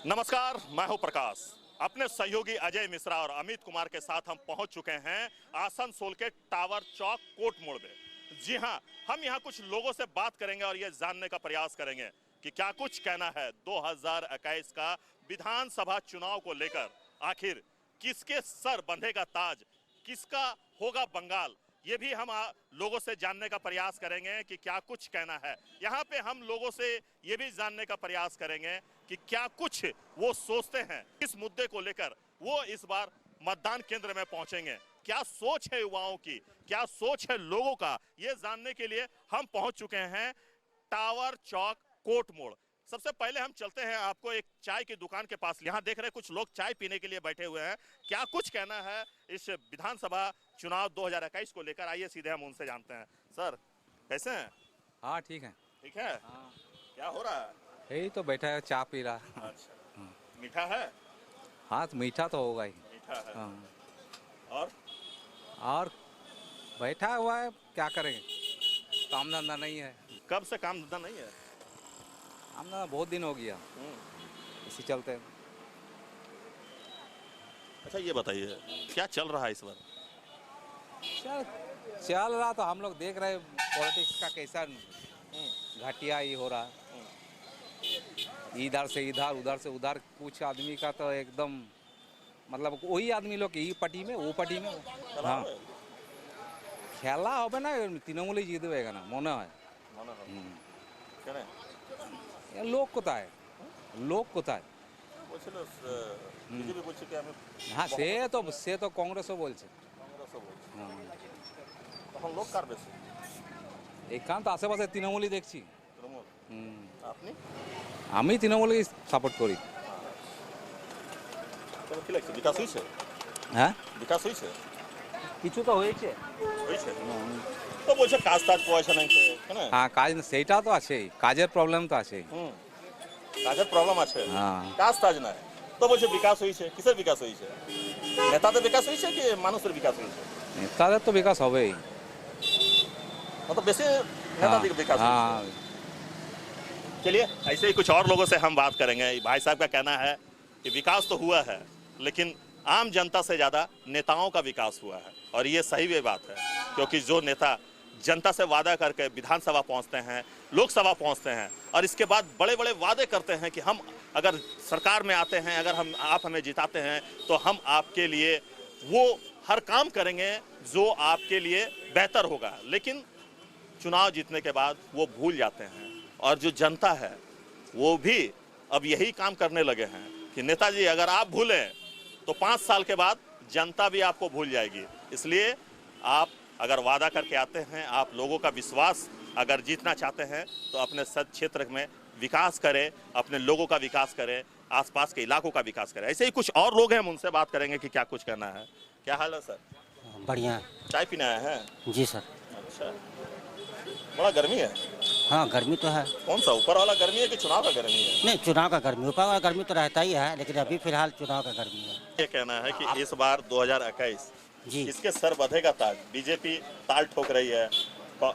नमस्कार, मैं हूं प्रकाश। अपने सहयोगी अजय मिश्रा और अमित कुमार के साथ हम पहुंच चुके हैं आसनसोल के टावर चौक कोर्ट मोड़ में। जी हां, हम यहां कुछ लोगों से बात करेंगे और ये जानने का प्रयास करेंगे कि क्या कुछ कहना है 2021 का विधानसभा चुनाव को लेकर। आखिर किसके सर बंधेगा ताज, किसका होगा बंगाल, ये भी हम लोगों से जानने का प्रयास करेंगे कि क्या कुछ कहना है। यहाँ पे हम लोगों से ये भी जानने का प्रयास करेंगे कि क्या कुछ वो सोचते हैं, किस मुद्दे को लेकर वो इस बार मतदान केंद्र में पहुंचेंगे। क्या सोच है युवाओं की, क्या सोच है लोगों का, ये जानने के लिए हम पहुंच चुके हैं टावर चौक कोर्ट मोड़। सबसे पहले हम चलते हैं आपको एक चाय की दुकान के पास। यहाँ देख रहे हैं कुछ लोग चाय पीने के लिए बैठे हुए हैं। क्या कुछ कहना है इस विधानसभा चुनाव 2021 को लेकर, आइए सीधे हम उनसे जानते हैं। सर कैसे हैं? हाँ ठीक है। ठीक है। हाँ। क्या हो रहा है? यही तो बैठा है, चाय पी रहा। अच्छा, मीठा है? हाँ तो मीठा तो होगा ही। मीठा है। हाँ। और बैठा हुआ है, क्या करेंगे, काम धंधा नहीं है। कब से काम धंधा नहीं है? काम धंधा बहुत दिन हो गया, इसी चलते। अच्छा ये बताइए क्या चल रहा है इस बार? चल रहा तो हम लोग देख रहे पॉलिटिक्स का कैसा घटिया ही हो रहा है। इधर से इधर, उधर से उधर। कुछ आदमी का तो एकदम मतलब वही आदमी लोग ये पट्टी में वो पट्टी में। हाँ खेला हो ना, तृणमूल जीतबेगा ना मन है। लोक कोথায়, लोक কোথায়? हाँ से तो कांग्रेसও বলছে। তখন লোক কার বেশি? এখান তো আশেপাশে তৃণমূলই দেখছি। আপনি? আমি তৃণমূলকে সাপোর্ট করি। তবে কি লাগছে, বিকাশ হয়েছে? হ্যাঁ বিকাশ হয়েছে, কিছু তো হয়েছে। হয়েছে তো বলছে কাজ টাজ পয়সা নাই, হ্যাঁ কাজ সেইটা তো আছেই, কাজের প্রবলেম তো আছেই। কাজের প্রবলেম আছে, হ্যাঁ কাজ টাজ নাই তো বলছে বিকাশ হয়েছে। কিসের বিকাশ হয়েছে? নেতাদের বিকাশ হয়েছে কি মানুষের বিকাশ হয়েছে? নেতাদের তো বিকাশ হবেই, मतलब वैसे नेताजी का विकास। हाँ चलिए ऐसे ही कुछ और लोगों से हम बात करेंगे। भाई साहब का कहना है कि विकास तो हुआ है लेकिन आम जनता से ज़्यादा नेताओं का विकास हुआ है, और ये सही भी बात है क्योंकि जो नेता जनता से वादा करके विधानसभा पहुंचते हैं, लोकसभा पहुंचते हैं और इसके बाद बड़े बड़े वादे करते हैं कि हम अगर सरकार में आते हैं, अगर आप हमें जिताते हैं तो हम आपके लिए वो हर काम करेंगे जो आपके लिए बेहतर होगा, लेकिन चुनाव जीतने के बाद वो भूल जाते हैं। और जो जनता है वो भी अब यही काम करने लगे हैं कि नेताजी अगर आप भूलें तो 5 साल के बाद जनता भी आपको भूल जाएगी। इसलिए आप अगर वादा करके आते हैं, आप लोगों का विश्वास अगर जीतना चाहते हैं तो अपने सद क्षेत्र में विकास करें, अपने लोगों का विकास करें, आसपास के इलाकों का विकास करें। ऐसे ही कुछ और लोग हैं, हम उनसे बात करेंगे कि क्या कुछ करना है। क्या हाल है सर? बढ़िया। चाय पीने आए हैं? जी सर। अच्छा, बड़ा गर्मी है। हाँ गर्मी तो है। कौन सा, ऊपर वाला गर्मी है कि चुनाव का गर्मी है? नहीं चुनाव का गर्मी, ऊपर वाला गर्मी तो रहता ही है, लेकिन अभी फिलहाल चुनाव का गर्मी है। ये कहना है कि इस बार 2021 जी इसके सर बंधेगा ताज। बीजेपी ताल ठोक रही है,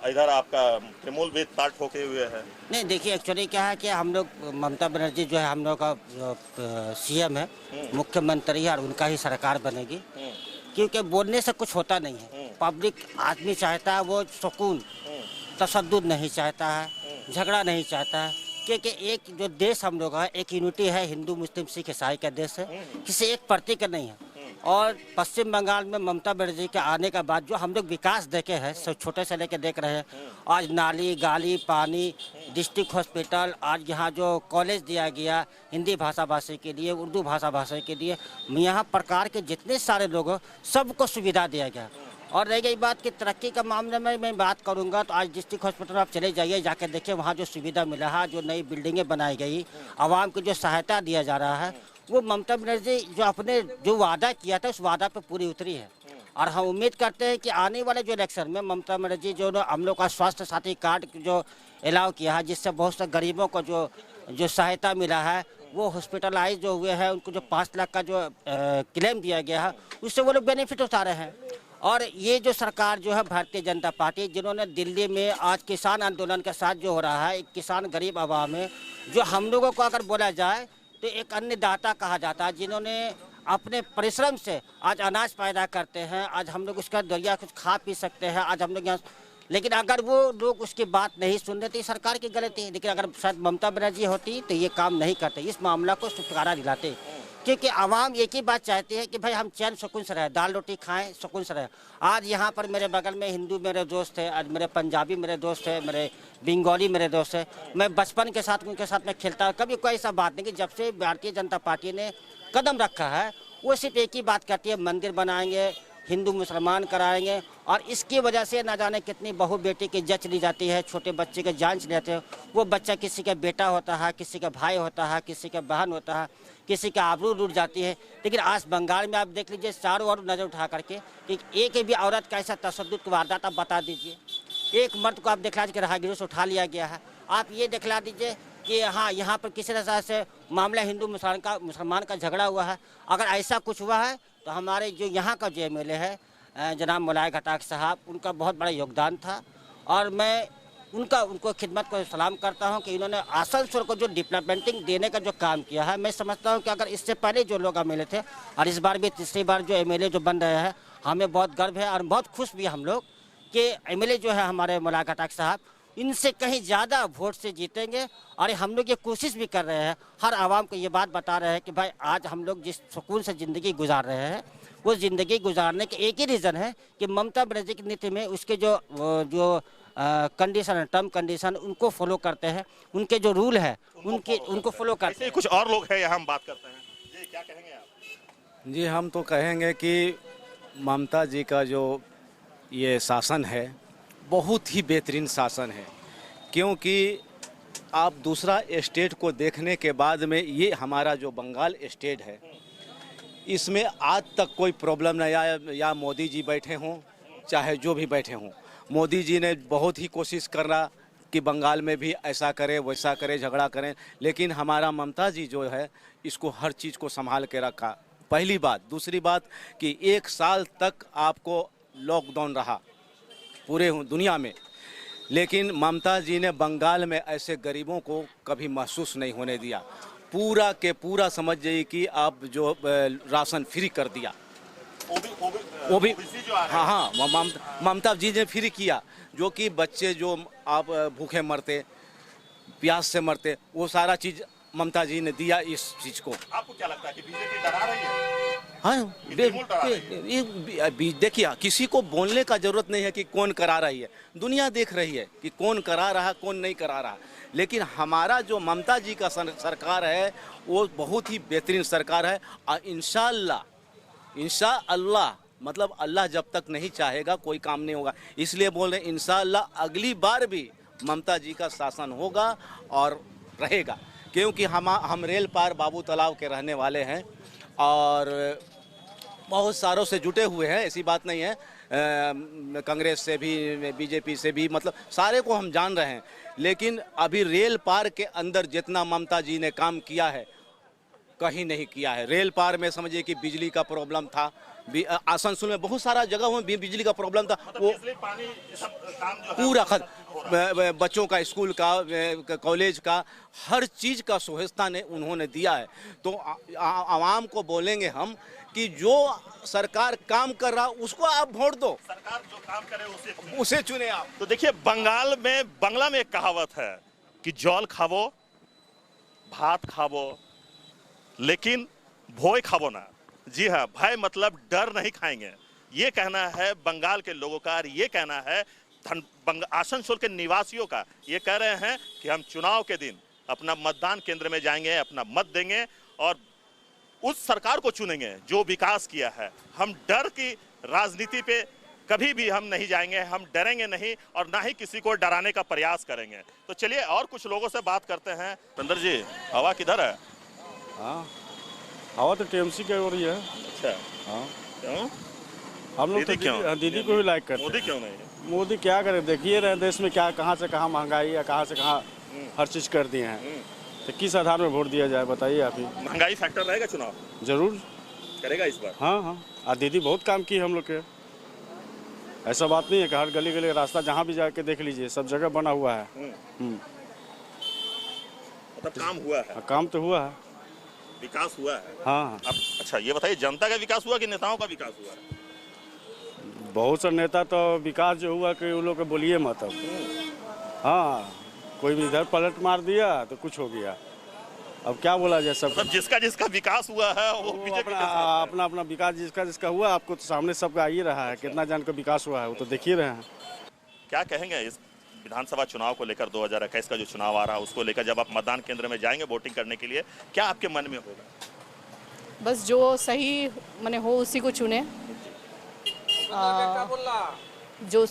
इधर आपका तृणमूल भी ताल ठोके हुए है। नहीं देखिए एक्चुअली क्या है कि हम लोग ममता बनर्जी जो है हम लोग का सीएम है, मुख्यमंत्री है और उनका ही सरकार बनेगी, क्योंकि बोलने से कुछ होता नहीं है। पब्लिक आदमी चाहता है वो सुकून, तशद्दुद नहीं चाहता है, झगड़ा नहीं चाहता है, क्योंकि एक जो देश हम लोग है, एक यूनिटी है, हिंदू मुस्लिम सिख ईसाई का देश है, किसी एक पार्टी का नहीं है। और पश्चिम बंगाल में ममता बनर्जी के आने के बाद जो हम लोग विकास देखे हैं, सब छोटे से लेके देख रहे हैं, आज नाली गाली पानी, डिस्ट्रिक्ट हॉस्पिटल, आज यहाँ जो कॉलेज दिया गया हिंदी भाषा भाषी के लिए, उर्दू भाषा भाषी के लिए, यहाँ प्रकार के जितने सारे लोग हो सबको सुविधा दिया गया। और रह गई बात कि तरक्की का मामले में मैं बात करूंगा तो आज डिस्ट्रिक्ट हॉस्पिटल आप चले जाइए, जाके देखिए वहाँ जो सुविधा मिला है, जो नई बिल्डिंगें बनाई गई, आवाम को जो सहायता दिया जा रहा है, वो ममता बनर्जी जो अपने जो वादा किया था उस वादा पे पूरी उतरी है। और हम उम्मीद करते हैं कि आने वाले जो इलेक्शन में ममता बनर्जी जो हम लोग का स्वास्थ्य साथी कार्ड जो अलाउ किया है, जिससे बहुत से गरीबों को जो सहायता मिला है, वो हॉस्पिटलाइज जो हुए हैं उनको जो 5 लाख का जो क्लेम दिया गया है उससे वो लोग बेनिफिट उठा रहे हैं। और ये जो सरकार जो है भारतीय जनता पार्टी, जिन्होंने दिल्ली में आज किसान आंदोलन के साथ जो हो रहा है, एक किसान गरीब आवाम है, जो हम लोगों को अगर बोला जाए तो एक अन्नदाता कहा जाता है, जिन्होंने अपने परिश्रम से आज अनाज पैदा करते हैं, आज हम लोग उसका दरिया कुछ खा पी सकते हैं, आज हम लोग यहाँ। लेकिन अगर वो लोग उसकी बात नहीं सुन रहे तो ये सरकार की गलती है। लेकिन अगर शायद ममता बनर्जी होती तो ये काम नहीं करते, इस मामला को छुटकारा दिलाते। क्योंकि आवाम एक ही बात चाहती है कि भाई हम चैन सुकून से रहे, दाल रोटी खाएं, सुकून से रहे। आज यहाँ पर मेरे बगल में हिंदू मेरे दोस्त है, आज मेरे पंजाबी मेरे दोस्त है, मेरे बंगाली मेरे दोस्त है। मैं बचपन के साथ उनके साथ मैं खेलता हूँ, कभी कोई ऐसा बात नहीं कि जब से भारतीय जनता पार्टी ने कदम रखा है वो सिर्फ एक ही बात कहती है, मंदिर बनाएंगे, हिंदू मुसलमान कराएंगे। और इसकी वजह से ना जाने कितनी बहू बेटी की जच ली जाती है, छोटे बच्चे के जान चले जाते हैं। वो बच्चा किसी का बेटा होता है, किसी का भाई होता है, किसी का बहन होता है, किसी का आबरू लूट जाती है। लेकिन आज बंगाल में आप देख लीजिए, चारों ओर नज़र उठा करके कि एक भी औरत का ऐसा तशद्दुद की वारदात आप बता दीजिए। एक मर्द को आप दिखला दीजिए कि राहगीरों से उठा लिया गया है। आप ये दिखला दीजिए कि हाँ यहाँ पर किसी तरह से मामला हिंदू मुसलमान का झगड़ा हुआ है। अगर ऐसा कुछ हुआ है तो हमारे जो यहाँ का जो MLA है जनाब मुलायम खटाक साहब, उनका बहुत बड़ा योगदान था। और मैं उनको खिदमत को सलाम करता हूँ कि इन्होंने आसनसोल को जो डेवलपमेंटिंग देने का जो काम किया है। मैं समझता हूँ कि अगर इससे पहले जो लोग MLA थे और इस बार भी तीसरी बार जो MLA जो बन रहे हैं, हमें बहुत गर्व है और बहुत खुश भी हम लोग कि MLA जो है हमारे मुलायम खटाक साहब इनसे कहीं ज़्यादा वोट से जीतेंगे। और हम लोग ये कोशिश भी कर रहे हैं, हर आवाम को ये बात बता रहे हैं कि भाई आज हम लोग जिस सुकून से ज़िंदगी गुजार रहे हैं, वो ज़िंदगी गुजारने के एक ही रीज़न है कि ममता बनर्जी की नीति में उसके जो कंडीशन, टर्म कंडीशन उनको फॉलो करते हैं, उनके जो रूल है उनको फॉलो करते हैं। कुछ और लोग हैं यहाँ, हम बात करते हैं। जी क्या कहेंगे आप? जी हम तो कहेंगे कि ममता जी का जो ये शासन है बहुत ही बेहतरीन शासन है। क्योंकि आप दूसरा स्टेट को देखने के बाद में ये हमारा जो बंगाल स्टेट है, इसमें आज तक कोई प्रॉब्लम नहीं आया। या मोदी जी बैठे हों चाहे जो भी बैठे हों, मोदी जी ने बहुत ही कोशिश कर रहा कि बंगाल में भी ऐसा करे वैसा करे, झगड़ा करें। लेकिन हमारा ममता जी जो है इसको हर चीज़ को संभाल के रखा, पहली बात। दूसरी बात कि 1 साल तक आपको लॉकडाउन रहा पूरे दुनिया में, लेकिन ममता जी ने बंगाल में ऐसे गरीबों को कभी महसूस नहीं होने दिया। पूरा के पूरा समझ जाइए कि आप जो राशन फ्री कर दिया, वो भी हाँ ममता जी ने फ्री किया। जो कि बच्चे जो आप भूखे मरते, प्यास से मरते, वो सारा चीज़ ममता जी ने दिया इस चीज़ को। आपको क्या लगता है कि बीजेपी डरा रही है? हाँ देखिए, किसी को बोलने का जरूरत नहीं है कि कौन करा रही है, दुनिया देख रही है कि कौन करा रहा कौन नहीं करा रहा। लेकिन हमारा जो ममता जी का सरकार है वो बहुत ही बेहतरीन सरकार है। और इंशाअल्लाह मतलब अल्लाह जब तक नहीं चाहेगा कोई काम नहीं होगा। इसलिए बोल रहे हैं इंशाअल्लाह अगली बार भी ममता जी का शासन होगा और रहेगा। क्योंकि हम रेल पार बाबू तालाब के रहने वाले हैं और बहुत सारों से जुटे हुए हैं, ऐसी बात नहीं है। कांग्रेस से भी, बीजेपी से भी, मतलब सारे को हम जान रहे हैं। लेकिन अभी रेल पार के अंदर जितना ममता जी ने काम किया है कहीं नहीं किया है। रेल पार में समझिए कि बिजली का प्रॉब्लम था, आसनसोल में बहुत सारा जगह में बिजली का प्रॉब्लम था, वो पानी सब काम जो पूरा बच्चों का, स्कूल का, कॉलेज का, हर चीज़ का सुविधा ने उन्होंने दिया है। तो आवाम को बोलेंगे हम कि जो सरकार काम कर रहा उसको आप वोट दो, सरकार जो काम करे उसे चुने आप। तो देखिए बांग्ला में एक कहावत है कि जल खावो भात खावो लेकिन भोय खावो ना। जी हाँ, भय मतलब डर नहीं खाएंगे, ये कहना है बंगाल के लोगों का। और ये कहना है आसनसोल के निवासियों का। ये कह रहे हैं कि हम चुनाव के दिन अपना मतदान केंद्र में जाएंगे, अपना मत देंगे और उस सरकार को चुनेंगे जो विकास किया है। हम डर की राजनीति पे कभी भी हम नहीं जाएंगे, हम डरेंगे नहीं और ना ही किसी को डराने का प्रयास करेंगे। तो चलिए और कुछ लोगों से बात करते हैं। पंदर जी, हवा किधर है? हाँ, हवा तो TMC की हो रही है। अच्छा, हाँ, क्यों? हम लोग तो दीदी को भी लाइक करते हैं। मोदी क्यों नहीं? मोदी क्या करे, देखिए रहे देश में क्या, कहाँ से कहाँ महंगाई है, कहाँ से कहाँ हर चीज़ कर दिए हैं। तो किस आधार में वोट दिया जाए बताइए आप ही। महंगाई फैक्टर रहेगा चुनाव? जरूर करेगा इस बार। हाँ, और दीदी बहुत काम की हम लोग के। ऐसा बात नहीं है कि हर गली गली रास्ता जहाँ भी जाके देख लीजिए सब जगह बना हुआ है। मतलब काम हुआ है। काम तो हुआ है। विकास हुआ है। हाँ, अब अच्छा ये बताइए, जनता का विकास हुआ कि नेताओं का विकास हुआ है? बहुत से नेता तो विकास जो हुआ कि उन लोग को बोलिए मत अब। हाँ, कोई भी इधर पलट मार दिया तो कुछ हो गया। अब क्या बोला जाए सब। मतलब जिसका जिसका विकास हुआ है वो बीजेपी अपना के साथ है। अपना अपना विकास जिसका जिसका हुआ, आपको तो सामने सबका आ ही रहा है, कितना जन का विकास हुआ है वो तो देख ही रहे हैं। क्या कहेंगे इस विधानसभा चुनाव को लेकर? 2021 का जो चुनाव आ रहा है उसको लेकर जब आप मतदान केंद्र में जाएंगे वोटिंग करने के लिए, क्या आपके मन में होगा? बस जो सही माने हो उसी को चुने। जो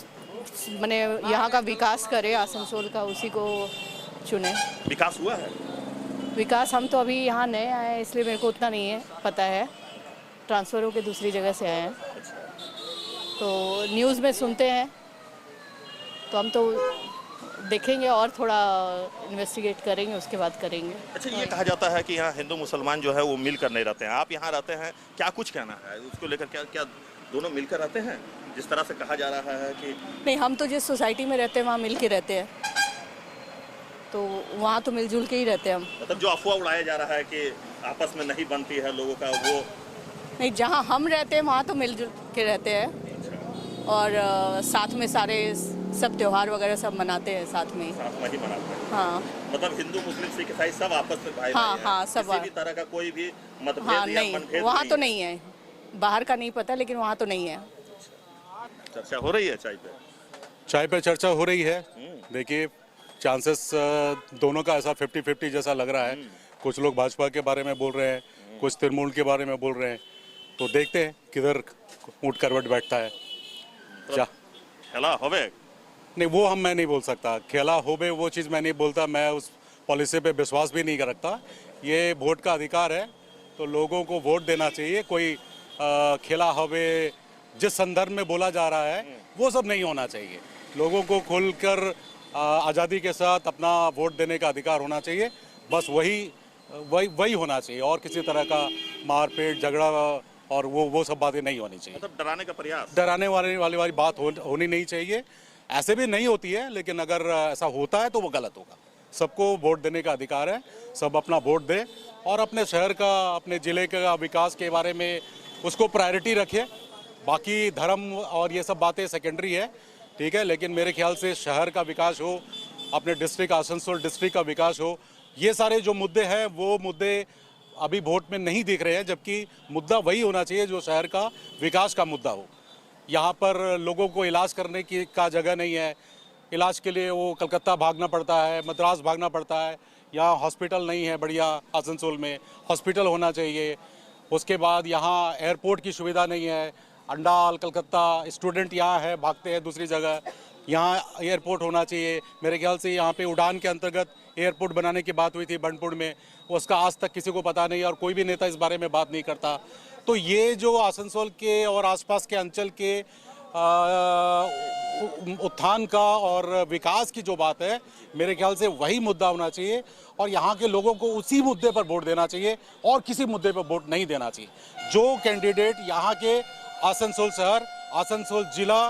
माने यहाँ का विकास करे आसनसोल का, उसी को चुने। विकास हुआ है? विकास हम तो अभी यहाँ नए आए हैं इसलिए मेरे को उतना नहीं है पता है, ट्रांसफ़र होकर दूसरी जगह से आए हैं तो न्यूज़ में सुनते हैं, तो हम तो देखेंगे और थोड़ा इन्वेस्टिगेट करेंगे, उसके बाद करेंगे। अच्छा, ये कहा जाता है कि यहाँ हिंदू मुसलमान जो है वो मिलकर नहीं रहते हैं, आप यहाँ रहते हैं, क्या कुछ कहना है उसको लेकर? क्या क्या दोनों मिलकर रहते हैं जिस तरह से कहा जा रहा है कि? नहीं, हम तो जिस सोसाइटी में रहते हैं वहाँ मिल के रहते हैं, तो वहाँ तो मिलजुल के ही रहते हैं हम। मतलब जो अफवाह उड़ाया जा रहा है कि आपस में नहीं बनती है लोगों का, वो नहीं, जहाँ हम रहते हैं वहाँ तो मिलजुल के रहते हैं और साथ में सारे सब त्योहार वगैरह सब मनाते हैं साथ में। साथ में ही मनाते हैं। हाँ मतलब हिंदू मुस्लिम सिख ईसाई सब आपस में भाई हाँ, भाई हैं। हाँ, सब किसी भी तरह का कोई भी मतभेद हाँ, या नहीं मनभेद वहाँ तो है। नहीं है, बाहर का नहीं पता लेकिन वहाँ तो नहीं है। चर्चा हो रही है चाय पे? चाय पे चर्चा हो रही है। देखिए, चांसेस दोनों का ऐसा 50-50 जैसा लग रहा है। कुछ लोग भाजपा के बारे में बोल रहे हैं, कुछ तृणमूल के बारे में बोल रहे हैं, तो देखते हैं किधर ऊँट करवट बैठता है। खेला होवे? नहीं, वो मैं नहीं बोल सकता। खेला होवे वो चीज़ मैं नहीं बोलता, मैं उस पॉलिसी पे विश्वास भी नहीं रखता। ये वोट का अधिकार है, तो लोगों को वोट देना चाहिए। कोई खेला होवे जिस संदर्भ में बोला जा रहा है वो सब नहीं होना चाहिए। लोगों को खुलकर आज़ादी के साथ अपना वोट देने का अधिकार होना चाहिए, बस वही होना चाहिए, और किसी तरह का मारपीट झगड़ा और वो सब बातें नहीं होनी चाहिए। मतलब डराने का प्रयास? डराने वाली बात होनी नहीं चाहिए। ऐसे भी नहीं होती है, लेकिन अगर ऐसा होता है तो वो गलत होगा। सबको वोट देने का अधिकार है, सब अपना वोट दे और अपने शहर का, अपने ज़िले का विकास के बारे में उसको प्रायोरिटी रखे। बाकी धर्म और ये सब बातें सेकेंडरी है, ठीक है, लेकिन मेरे ख्याल से शहर का विकास हो, अपने डिस्ट्रिक्ट आसनसोल डिस्ट्रिक्ट का विकास हो, ये सारे जो मुद्दे हैं वो मुद्दे अभी वोट में नहीं दिख रहे हैं, जबकि मुद्दा वही होना चाहिए जो शहर का विकास का मुद्दा हो। यहाँ पर लोगों को इलाज करने की का जगह नहीं है, इलाज के लिए वो कलकत्ता भागना पड़ता है, मद्रास भागना पड़ता है। यहाँ हॉस्पिटल नहीं है बढ़िया, आसनसोल में हॉस्पिटल होना चाहिए। उसके बाद यहाँ एयरपोर्ट की सुविधा नहीं है, अंडाल कलकत्ता स्टूडेंट यहाँ है, भागते हैं दूसरी जगह, यहाँ एयरपोर्ट होना चाहिए। मेरे ख्याल से यहाँ पे उड़ान के अंतर्गत एयरपोर्ट बनाने की बात हुई थी बनपुर में, उसका आज तक किसी को पता नहीं और कोई भी नेता इस बारे में बात नहीं करता। तो ये जो आसनसोल के और आसपास के अंचल के उत्थान का और विकास की जो बात है, मेरे ख्याल से वही मुद्दा होना चाहिए और यहाँ के लोगों को उसी मुद्दे पर वोट देना चाहिए और किसी मुद्दे पर वोट नहीं देना चाहिए। जो कैंडिडेट यहाँ के आसनसोल शहर, आसनसोल जिला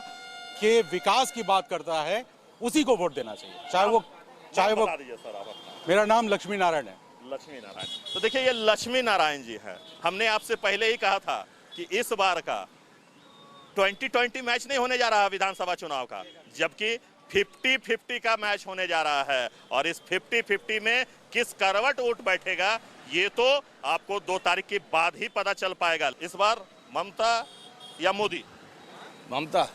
के विकास की बात करता है, उसी को वोट देना चाहिए, चाहे वो बता दीजिए सर आप अपना। मेरा नाम लक्ष्मी नारायण है। लक्ष्मी नारायण। तो देखिए, ये लक्ष्मी नारायण जी हैं। हमने आपसे पहले ही कहा था कि इस बार का 2020 मैच नहीं होने जा रहा विधानसभा चुनाव का, जबकि 50-50 का मैच होने जा रहा है। और इस 50-50 में किस करवट वोट बैठेगा ये तो आपको 2 तारीख के बाद ही पता चल पाएगा। इस बार ममता या मोदी? ममता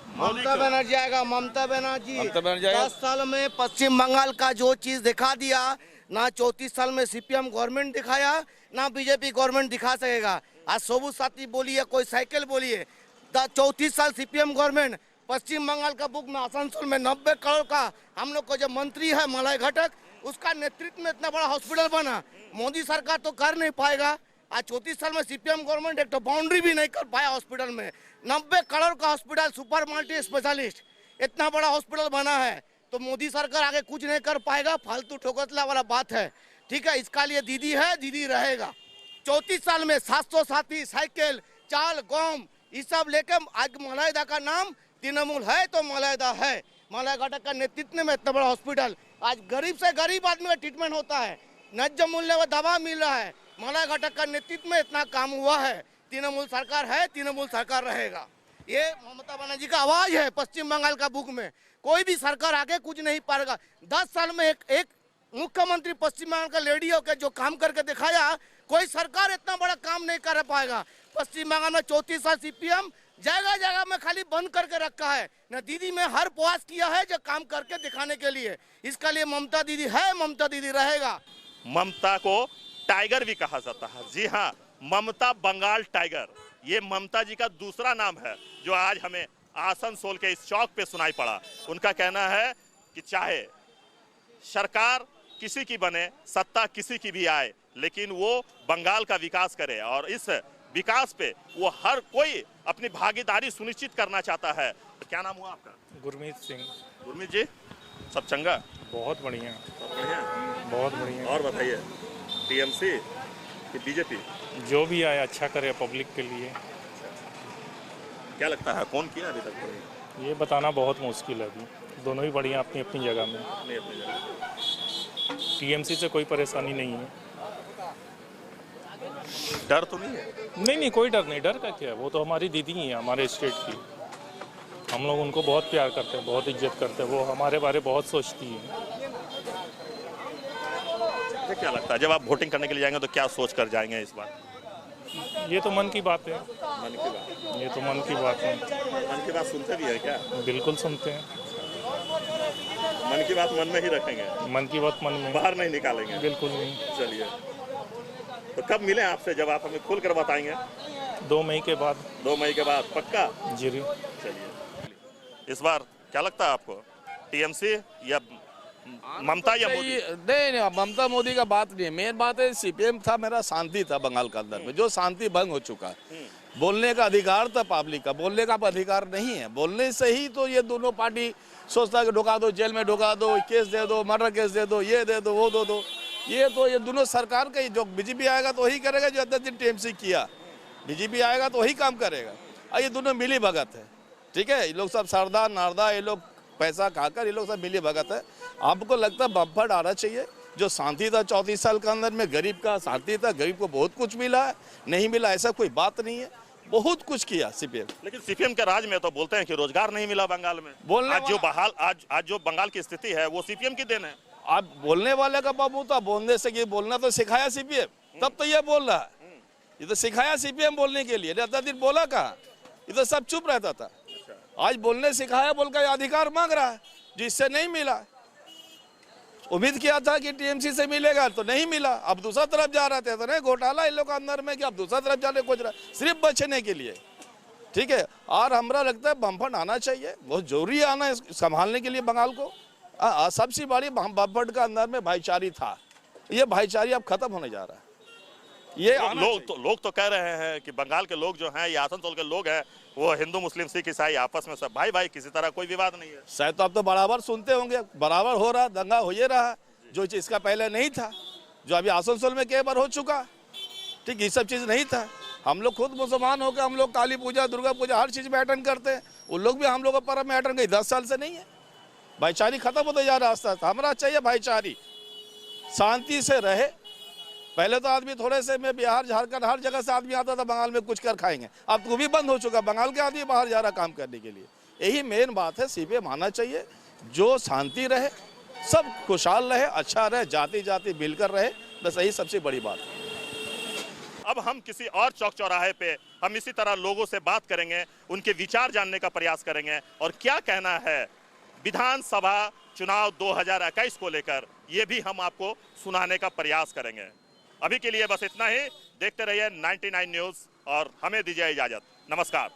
ममता बनर्जी आएगा। ममता बनर्जी 10 साल में पश्चिम बंगाल का जो चीज दिखा दिया, ना 34 साल में सीपीएम गवर्नमेंट दिखाया, ना बीजेपी गवर्नमेंट दिखा सकेगा। आज सबूत साथी बोलिए, कोई साइकिल बोलिए, 34 साल सीपीएम गवर्नमेंट, पश्चिम बंगाल का बुक में आसनसोल में 90 करोड़ का हम लोग को जो मंत्री है मलय घटक, उसका नेतृत्व में इतना बड़ा हॉस्पिटल बना। मोदी सरकार तो कर नहीं पाएगा। आज 34 साल में सीपीएम गवर्नमेंट एक तो बाउंड्री भी नहीं कर पाया हॉस्पिटल में। 90 करोड़ का हॉस्पिटल, सुपर मल्टी स्पेशलिस्ट, इतना बड़ा हॉस्पिटल बना है, तो मोदी सरकार आगे कुछ नहीं कर पाएगा। फालतू ठोकतला वाला बात है, ठीक है। इसका लिए दीदी है, दीदी रहेगा। 34 साल में 700 साथी, साइकिल, चाल, गम, ये सब लेके आज मलायदा का नाम तृणमूल है तो मलायदा है। मलय घटक का नेतृत्व में इतना बड़ा हॉस्पिटल, आज गरीब से गरीब आदमी का ट्रीटमेंट होता है। न्याय्य मूल्य में दवा मिल रहा है। मला घटक का नेतृत्व में इतना काम हुआ है। तृणमूल सरकार है, तृणमूल सरकार रहेगा। ये ममता बनर्जी का आवाज है पश्चिम बंगाल का बुक में। कोई भी सरकार आगे कुछ नहीं पाएगा। 10 साल में एक मुख्यमंत्री पश्चिम बंगाल का लेडी होकर जो काम करके दिखाया, कोई सरकार इतना बड़ा काम नहीं कर पाएगा। पश्चिम बंगाल में 34 साल सीपीएम जगह जगह में खाली बंद करके रखा है। न दीदी में हर प्रयास किया है जो काम करके दिखाने के लिए। इसका लिए ममता दीदी है, ममता दीदी रहेगा। ममता को टाइगर भी कहा जाता है। जी हाँ, ममता बंगाल टाइगर, ये ममता जी का दूसरा नाम है जो आज हमें आसनसोल के इस चौक पे सुनाई पड़ा। उनका कहना है कि चाहे सरकार किसी की बने, सत्ता किसी की भी आए, लेकिन वो बंगाल का विकास करे और इस विकास पे वो हर कोई अपनी भागीदारी सुनिश्चित करना चाहता है। क्या नाम हुआ आपका? गुरमीत सिंह। गुरमीत जी, सब चंगा? बहुत बढ़िया, बढ़िया, बहुत बढ़िया। और बताइए, टीएमसी कि बीजेपी? जो भी आए अच्छा करे पब्लिक के लिए। क्या लगता है कौन किया अभी तक? ये बताना बहुत मुश्किल है अभी। दोनों ही बढ़िया अपनी अपनी जगह में। अपनी जगह। टीएमसी से कोई परेशानी नहीं है। डर तो नहीं है? नहीं, कोई डर नहीं। डर का क्या है, वो तो हमारी दीदी ही है, हमारे स्टेट की। हम लोग उनको बहुत प्यार करते हैं, बहुत इज्जत करते हैं। वो हमारे बारे बहुत सोचती है। क्या लगता है जब आप वोटिंग करने के लिए जाएंगे तो क्या सोच कर जाएंगे इस बार? ये तो मन की बात है। मन की बात? ये तो मन की बात है। मन की बात सुनते भी है क्या? बिल्कुल सुनते हैं। मन की बात मन में ही रखेंगे? मन की बात मन में, बाहर नहीं निकालेंगे? बिल्कुल नहीं। चलिए, तो कब मिले आपसे जब आप हमें खुल कर बताएंगे? 2 मई के बाद। 2 मई के बाद पक्का? जी। चलिए, इस बार क्या लगता है आपको, टीएमसी या ममता या मोदी? नहीं, ममता मोदी का बात नहीं है। मेन बात है सीपीएम था, मेरा शांति था बंगाल के अंदर में, जो शांति भंग हो चुका है। बोलने का अधिकार था पब्लिक का, बोलने का अधिकार नहीं है। बोलने से ही तो ये दोनों पार्टी सोचता है कि ढुका दो, जेल में ढुका दो, केस दे दो, मर्डर केस दे दो, ये दे दो, वो दे दो। ये तो ये दोनों सरकार का ही, जो बीजेपी आएगा तो वही करेगा जो इतने दिन टीएमसी किया। बीजेपी आएगा तो वही काम करेगा। और ये दोनों मिली भगत है, ठीक है। ये लोग सब सरदार नारदा, ये लोग पैसा खाकर ये लोग सब मिली भगत है। आपको लगता है बम्पर आना चाहिए? जो शांति था 34 साल के अंदर में, गरीब का शांति था, गरीब को बहुत कुछ मिला है। नहीं मिला ऐसा कोई बात नहीं है, बहुत कुछ किया सीपीएम। लेकिन सीपीएम के राज में तो बोलते हैं कि रोजगार नहीं मिला बंगाल में। आज जो बंगाल की स्थिति है वो सीपीएम की देन है। आप बोलने वाले का बाबू था, बोलने से कि बोलना तो सिखाया सीपीएम, तब तो ये बोल रहा है। ये तो सिखाया सीपीएम बोलने के लिए, इतना दिन बोला कहाँ? ये तो सब चुप रहता था। आज बोलने सिखाया, बोलकर अधिकार मांग रहा है जिससे नहीं मिला। उम्मीद किया था कि टीएमसी से मिलेगा तो नहीं मिला, अब दूसरा तरफ जा रहे थे। तो नहीं, घोटाला इन लोग के अंदर में कि अब दूसरा तरफ जाने खोज रहा है सिर्फ बचने के लिए, ठीक है। और हमारा लगता है बम्फर आना चाहिए, बहुत जरूरी है आना संभालने के लिए बंगाल को। सबसे बड़ी बम्फर का अंदर में भाईचारी था, ये भाईचारी अब खत्म होने जा रहा है। ये लोग तो कह रहे हैं कि बंगाल के लोग जो हैं, ये आसनसोल के लोग हैं, वो हिंदू मुस्लिम सिख ईसाई आपस में सब भाई भाई, किसी तरह कोई विवाद नहीं है। शायद तो अब तो बराबर सुनते होंगे, बराबर हो रहा, दंगा हो ये रहा, जो चीज इसका पहले नहीं था, जो अभी आसनसोल में कई बार हो चुका, ठीक। ये सब चीज नहीं था। हम लोग खुद मुसलमान होकर हम लोग काली पूजा, दुर्गा पूजा हर चीज में अटेंड करते हैं। उन लोग भी हम लोग पर्व में अटेंड, 10 साल से नहीं है। भाईचारी खत्म होते जा रहा है। हमारा चाहिए भाईचारी, शांति से रहे। पहले तो आदमी थोड़े से में बिहार झारखंड हर जगह से आदमी आता था बंगाल में कुछ कर खाएंगे, अब तो भी बंद हो चुका। बंगाल के आदमी बाहर जा रहा काम करने के लिए। यही मेन बात है, सीपीएम आना चाहिए, जो शांति रहे, सब खुशहाल रहे, अच्छा रहे, जाति जाति मिलकर रहे, बस यही सबसे बड़ी बात है। अब हम किसी और चौक चौराहे पे हम इसी तरह लोगों से बात करेंगे, उनके विचार जानने का प्रयास करेंगे और क्या कहना है विधानसभा चुनाव 2021 को लेकर, ये भी हम आपको सुनाने का प्रयास करेंगे। अभी के लिए बस इतना ही। देखते रहिए 99 न्यूज़ और हमें दीजिए इजाजत। नमस्कार।